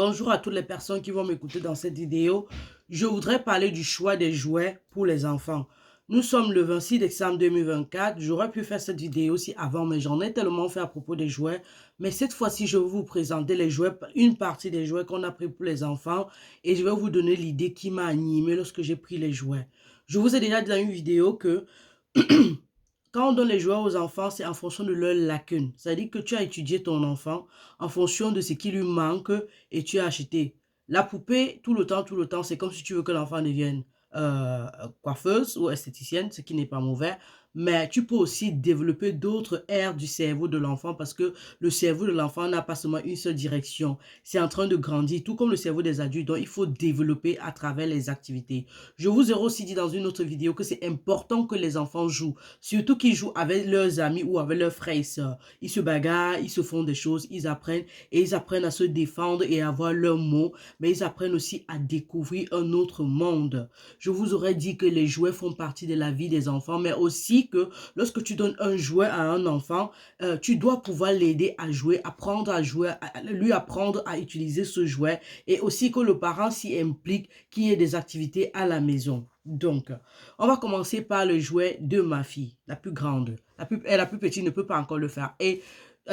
Bonjour à toutes les personnes qui vont m'écouter dans cette vidéo. Je voudrais parler du choix des jouets pour les enfants. Nous sommes le 26 décembre 2024. J'aurais pu faire cette vidéo aussi avant, mais j'en ai tellement fait à propos des jouets. Mais cette fois-ci, je vais vous présenter les jouets, une partie des jouets qu'on a pris pour les enfants. Et je vais vous donner l'idée qui m'a animé lorsque j'ai pris les jouets. Je vous ai déjà dit dans une vidéo que quand on donne les jouets aux enfants, c'est en fonction de leurs lacunes. C'est-à-dire que tu as étudié ton enfant en fonction de ce qui lui manque et tu as acheté. La poupée, tout le temps, c'est comme si tu veux que l'enfant devienne coiffeuse ou esthéticienne, ce qui n'est pas mauvais. Mais tu peux aussi développer d'autres aires du cerveau de l'enfant parce que le cerveau de l'enfant n'a pas seulement une seule direction. C'est en train de grandir, tout comme le cerveau des adultes. Donc, il faut développer à travers les activités. Je vous ai aussi dit dans une autre vidéo que c'est important que les enfants jouent. Surtout qu'ils jouent avec leurs amis ou avec leurs frères et sœurs. Ils se bagarrent, ils se font des choses, ils apprennent et ils apprennent à se défendre et à avoir leurs mots. Mais ils apprennent aussi à découvrir un autre monde. Je vous aurais dit que les jouets font partie de la vie des enfants, mais aussi que lorsque tu donnes un jouet à un enfant, tu dois pouvoir l'aider à jouer, apprendre à jouer, lui apprendre à utiliser ce jouet et aussi que le parent s'y implique, qu'il y ait des activités à la maison. Donc, on va commencer par le jouet de ma fille, la plus grande. La plus petite ne peut pas encore le faire. Et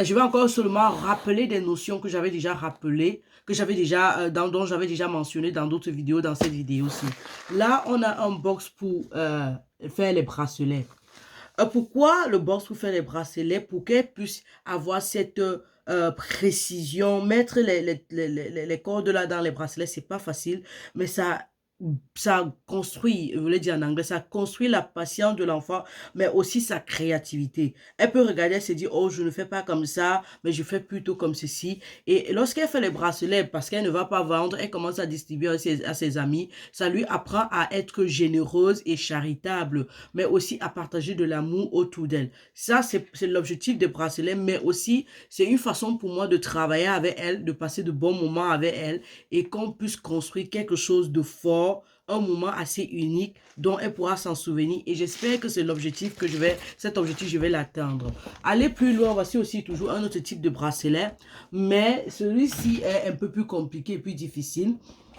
je vais encore seulement rappeler des notions que j'avais déjà rappelées, dont j'avais déjà mentionné dans d'autres vidéos, dans cette vidéo-ci. Là, on a un box pour faire les bracelets. Pourquoi le box pour faire les bracelets? Pour qu'elle puisse avoir cette précision. Mettre les cordes là dans les bracelets, c'est pas facile, mais ça construit, je voulais dire en anglais, ça construit la patience de l'enfant, mais aussi sa créativité. Elle peut regarder, elle se dit, oh, je ne fais pas comme ça, mais je fais plutôt comme ceci. Et lorsqu'elle fait les bracelets, parce qu'elle ne va pas vendre, elle commence à distribuer à ses amis, ça lui apprend à être généreuse et charitable, mais aussi à partager de l'amour autour d'elle. Ça, c'est l'objectif des bracelets, mais aussi, c'est une façon pour moi de travailler avec elle, de passer de bons moments avec elle, et qu'on puisse construire quelque chose de fort, un moment assez unique dont elle pourra s'en souvenir et j'espère que c'est l'objectif que cet objectif je vais l'atteindre. Aller plus loin, voici aussi toujours un autre type de bracelet, mais celui-ci est un peu plus compliqué et plus difficile.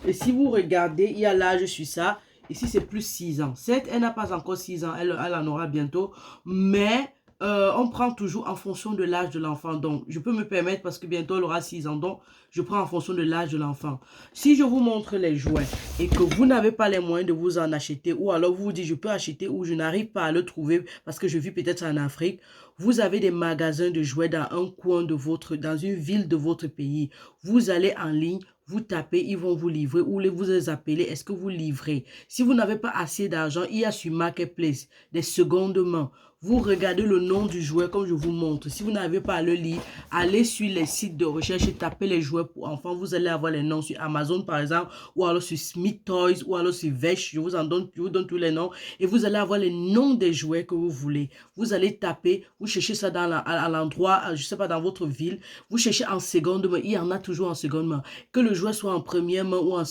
Et si vous regardez, il y a là, je suis ça, ici c'est plus 6 ans. Certes, elle n'a pas encore 6 ans, elle en aura bientôt, mais on prend toujours en fonction de l'âge de l'enfant. Donc, je peux me permettre parce que bientôt elle aura 6 ans. Donc, je prends en fonction de l'âge de l'enfant. Si je vous montre les jouets et que vous n'avez pas les moyens de vous en acheter ou alors vous vous dites je peux acheter ou je n'arrive pas à le trouver parce que je vis peut-être en Afrique, vous avez des magasins de jouets dans un coin de dans une ville de votre pays. Vous allez en ligne, vous tapez, ils vont vous livrer ou vous les appelez, est-ce que vous livrez? Si vous n'avez pas assez d'argent, il y a sur Marketplace des secondes mains. Vous regardez le nom du jouet comme je vous montre. Si vous n'avez pas à le lire, allez sur les sites de recherche et tapez les jouets pour enfants. Vous allez avoir les noms sur Amazon par exemple, ou alors sur Smith Toys, ou alors sur Vesh. Je vous donne tous les noms. Et vous allez avoir les noms des jouets que vous voulez. Vous allez taper, vous cherchez ça à l'endroit, je ne sais pas, dans votre ville. Vous cherchez en seconde main. Il y en a toujours en seconde main. Que le jouet soit en première main ou en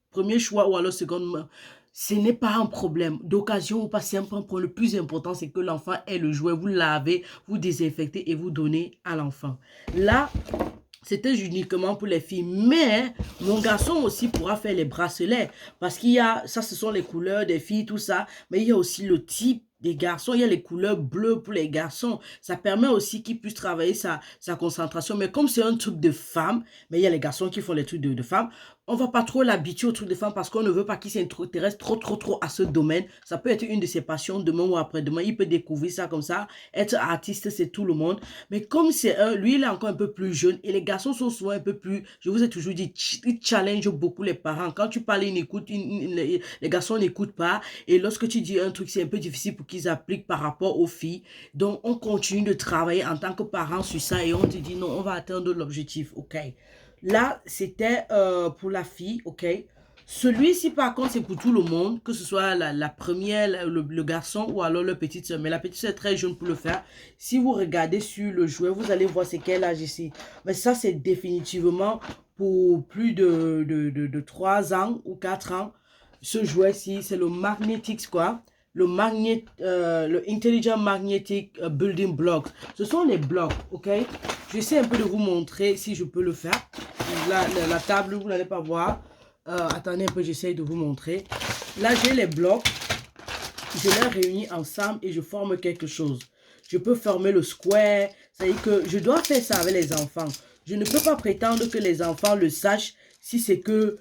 premier choix ou alors seconde main. Ce n'est pas un problème d'occasion ou pas, c'est un point. Le plus important, c'est que l'enfant ait le jouet. Vous lavez, vous désinfectez et vous donnez à l'enfant. Là, c'était uniquement pour les filles. Mais mon garçon aussi pourra faire les bracelets. Parce qu'il y a, ça ce sont les couleurs des filles, tout ça. Mais il y a aussi le type des garçons, il y a les couleurs bleues pour les garçons. Ça permet aussi qu'ils puissent travailler sa concentration. Mais comme c'est un truc de femme, mais il y a les garçons qui font les trucs de femmes, on ne va pas trop l'habituer au truc de femme parce qu'on ne veut pas qu'il s'intéresse trop à ce domaine. Ça peut être une de ses passions demain ou après-demain. Il peut découvrir ça comme ça. Être artiste, c'est tout le monde. Mais comme c'est lui, il est encore un peu plus jeune et les garçons sont souvent un peu plus, je vous ai toujours dit, ils challenge beaucoup les parents. Quand tu parles, les garçons n'écoutent pas. Et lorsque tu dis un truc, c'est un peu difficile pour qu'ils appliquent par rapport aux filles. Donc, on continue de travailler en tant que parents sur ça et on te dit non, on va atteindre l'objectif, ok? Là, c'était pour la fille, ok? Celui-ci, par contre, c'est pour tout le monde, que ce soit la première, le garçon ou alors la petite soeur. Mais la petite soeur est très jeune pour le faire. Si vous regardez sur le jouet, vous allez voir c'est quel âge ici. Mais ça, c'est définitivement pour plus de 3 ans ou 4 ans. Ce jouet-ci, c'est le Magnetics, quoi. Le Intelligent Magnetic Building Blocks. Ce sont les blocs, ok? J'essaie un peu de vous montrer si je peux le faire. la table, vous n'allez pas voir. Attendez un peu, j'essaye de vous montrer. Là, j'ai les blocs. Je les réunis ensemble et je forme quelque chose. Je peux former le square. C'est-à-dire que je dois faire ça avec les enfants. Je ne peux pas prétendre que les enfants le sachent si c'est que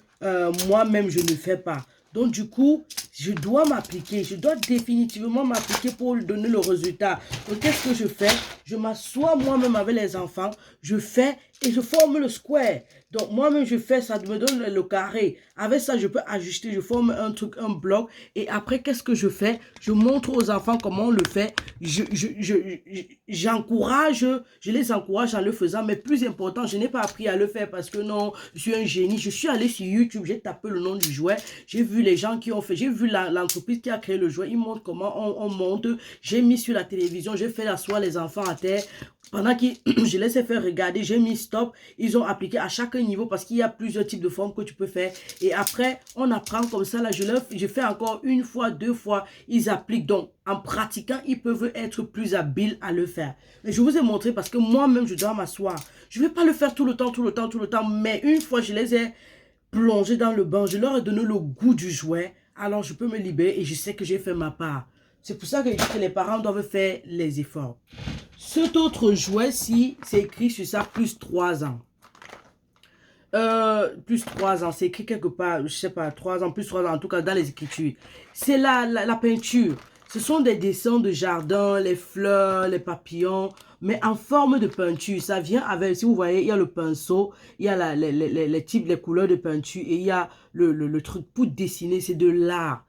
moi-même je ne fais pas. Donc du coup, je dois m'appliquer. Je dois définitivement m'appliquer pour donner le résultat. Donc qu'est-ce que je fais? Je m'assois moi-même avec les enfants. Je fais et je forme le square. Donc moi-même je fais ça, me donne le carré. Avec ça, je peux ajuster. Je forme un truc, un bloc. Et après, qu'est-ce que je fais? Je montre aux enfants comment on le fait. J'encourage, je les encourage en le faisant. Mais plus important, je n'ai pas appris à le faire parce que non, je suis un génie. Je suis allé sur YouTube, j'ai tapé le nom du jouet. J'ai vu les gens qui ont fait, j'ai vu l'entreprise qui a créé le jouet. Ils montrent comment on monte. J'ai mis sur la télévision, j'ai fait asseoir les enfants à terre. Pendant que je les ai fait regarder, j'ai mis stop. Ils ont appliqué à chaque niveau parce qu'il y a plusieurs types de formes que tu peux faire. Et après, on apprend comme ça. Là, je fais encore une fois, deux fois. Ils appliquent. Donc, en pratiquant, ils peuvent être plus habiles à le faire. Mais je vous ai montré parce que moi-même, je dois m'asseoir. Je ne vais pas le faire tout le temps. Mais une fois, je les ai plongés dans le bain. Je leur ai donné le goût du jouet. Alors, je peux me libérer et je sais que j'ai fait ma part. C'est pour ça que je dis que les parents doivent faire les efforts. Cet autre jouet-ci, c'est écrit sur ça, plus 3 ans. Plus 3 ans, c'est écrit quelque part, je sais pas, 3 ans, plus 3 ans, en tout cas dans les écritures. C'est la peinture. Ce sont des dessins de jardin, les fleurs, les papillons, mais en forme de peinture. Ça vient avec, si vous voyez, il y a le pinceau, il y a les types, les couleurs de peinture et il y a le truc pour dessiner, c'est de l'art.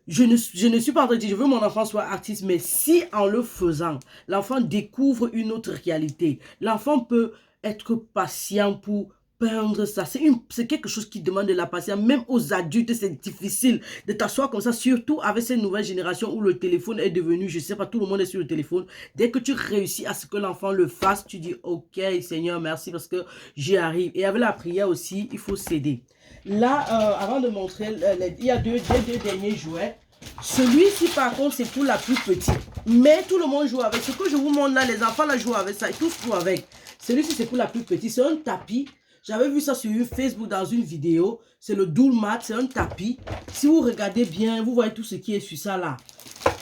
Je ne suis pas en train de dire, je veux que mon enfant soit artiste, mais si en le faisant, l'enfant découvre une autre réalité, l'enfant peut être patient pour peindre ça. C'est quelque chose qui demande de la patience. Même aux adultes, c'est difficile de t'asseoir comme ça, surtout avec cette nouvelle génération où le téléphone est devenu, je sais pas, tout le monde est sur le téléphone. Dès que tu réussis à ce que l'enfant le fasse, tu dis, ok, Seigneur, merci parce que j'y arrive. Et avec la prière aussi, il faut céder. Là, avant de montrer, il y a deux derniers jouets. Celui-ci, par contre, c'est pour la plus petite. Mais tout le monde joue avec. Ce que je vous montre là, les enfants là jouent avec ça. Ils tous jouent avec. Celui-ci, c'est pour la plus petite. C'est un tapis. J'avais vu ça sur Facebook dans une vidéo. C'est le Doulmat. C'est un tapis. Si vous regardez bien, vous voyez tout ce qui est sur ça là.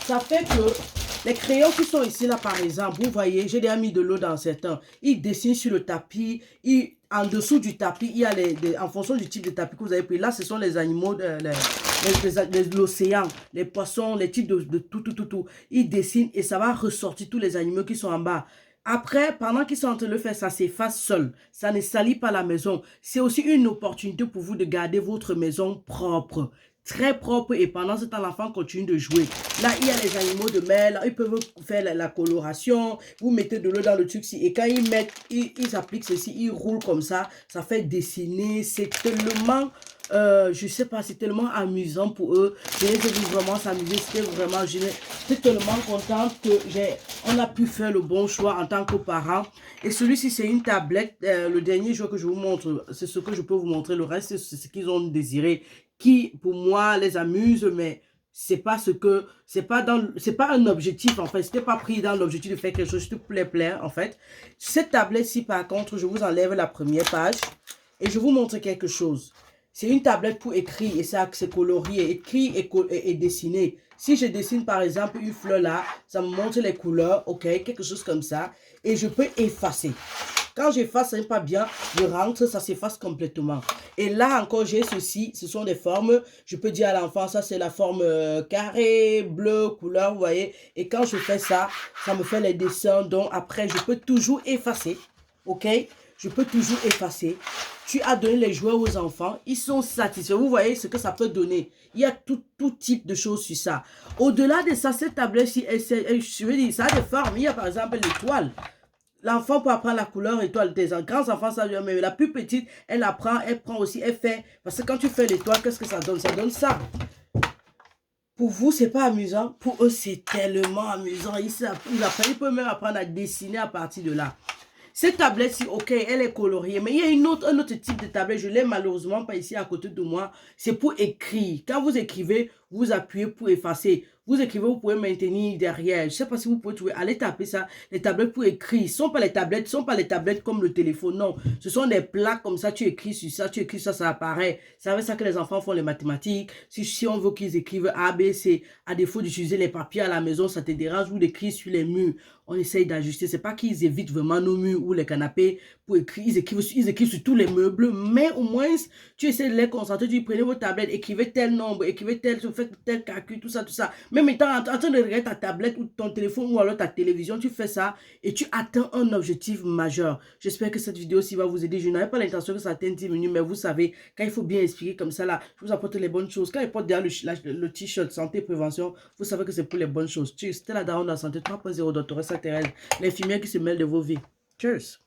Ça fait que les crayons qui sont ici là, par exemple, vous voyez, j'ai déjà mis de l'eau dans certains. Ils dessinent sur le tapis. En dessous du tapis, il y a en fonction du type de tapis que vous avez pris. Là, ce sont les animaux, l'océan, les poissons, les types de tout. Ils dessinent et ça va ressortir tous les animaux qui sont en bas. Après, pendant qu'ils sont en train de le faire, ça s'efface seul. Ça ne salit pas la maison. C'est aussi une opportunité pour vous de garder votre maison propre. Très propre et pendant ce temps, l'enfant continue de jouer. Là, il y a les animaux de mer. Là, ils peuvent faire la coloration. Vous mettez de l'eau dans le truc. Et quand ils mettent, ils appliquent ceci, ils roulent comme ça. Ça fait dessiner. C'est tellement... je sais pas, c'est tellement amusant pour eux. Je les ai vu vraiment s'amuser. C'était vraiment... J'étais tellement contente que on a pu faire le bon choix en tant que parents. Et celui-ci, c'est une tablette. Le dernier jeu que je vous montre, c'est ce que je peux vous montrer. Le reste, c'est ce qu'ils ont désiré, qui pour moi les amuse, mais c'est pas un objectif en fait. C'était pas pris dans l'objectif de faire quelque chose de plaire en fait. Cette tablette-ci par contre, je vous enlève la première page et je vous montre quelque chose. C'est une tablette pour écrire et ça c'est colorié, écrit et dessiné. Si je dessine par exemple une fleur là, ça me montre les couleurs, ok, quelque chose comme ça, et je peux effacer. Quand j'efface, ça n'est pas bien, je rentre, ça s'efface complètement. Et là encore, j'ai ceci, ce sont des formes. Je peux dire à l'enfant, ça c'est la forme carré, bleu, couleur, vous voyez. Et quand je fais ça, ça me fait les dessins. Donc après, je peux toujours effacer, ok? Je peux toujours effacer. Tu as donné les jouets aux enfants, ils sont satisfaits. Vous voyez ce que ça peut donner. Il y a tout type de choses sur ça. Au-delà de ça, cette tablette-ci, je veux dire, ça a des formes. Il y a par exemple l'étoile. L'enfant peut apprendre la couleur étoile. Des grands enfants, ça vient, mais la plus petite, elle apprend, elle prend aussi, elle fait. Parce que quand tu fais l'étoile, qu'est-ce que ça donne? Ça donne ça. Pour vous, c'est pas amusant. Pour eux, c'est tellement amusant. Ils peuvent même apprendre à dessiner à partir de là. Cette tablette-ci, ok, elle est coloriée, mais il y a un autre type de tablette, je ne l'ai malheureusement pas ici à côté de moi, c'est pour écrire. Quand vous écrivez, vous appuyez pour effacer. Vous écrivez, vous pouvez maintenir derrière. Je ne sais pas si vous pouvez trouver. Allez taper ça. Les tablettes pour écrire. Ce ne sont pas les tablettes comme le téléphone. Non. Ce sont des plaques comme ça. Tu écris sur ça, tu écris ça, ça apparaît. C'est avec ça que les enfants font les mathématiques. Si on veut qu'ils écrivent A, B, C, à défaut d'utiliser les papiers à la maison, ça te dérange ou d'écrire sur les murs. On essaye d'ajuster. C'est pas qu'ils évitent vraiment nos murs ou les canapés pour écrire. Ils écrivent sur tous les meubles. Mais au moins, tu essaies de les concentrer. Tu prenez vos tablettes, écrivez tel nombre, écrivez tel, faites tel calcul, tout ça, tout ça. Même étant en train de regarder ta tablette ou ton téléphone ou alors ta télévision, tu fais ça et tu atteins un objectif majeur. J'espère que cette vidéo-ci va vous aider. Je n'avais pas l'intention que ça atteigne 10 minutes, mais vous savez, quand il faut bien expliquer comme ça, là, je vous apporte les bonnes choses. Quand il porte derrière le t-shirt santé prévention, vous savez que c'est pour les bonnes choses. C'était la daronne de la santé 3.0 doctoresse Thérèse, l'infirmière qui se mêle de vos vies. Cheers!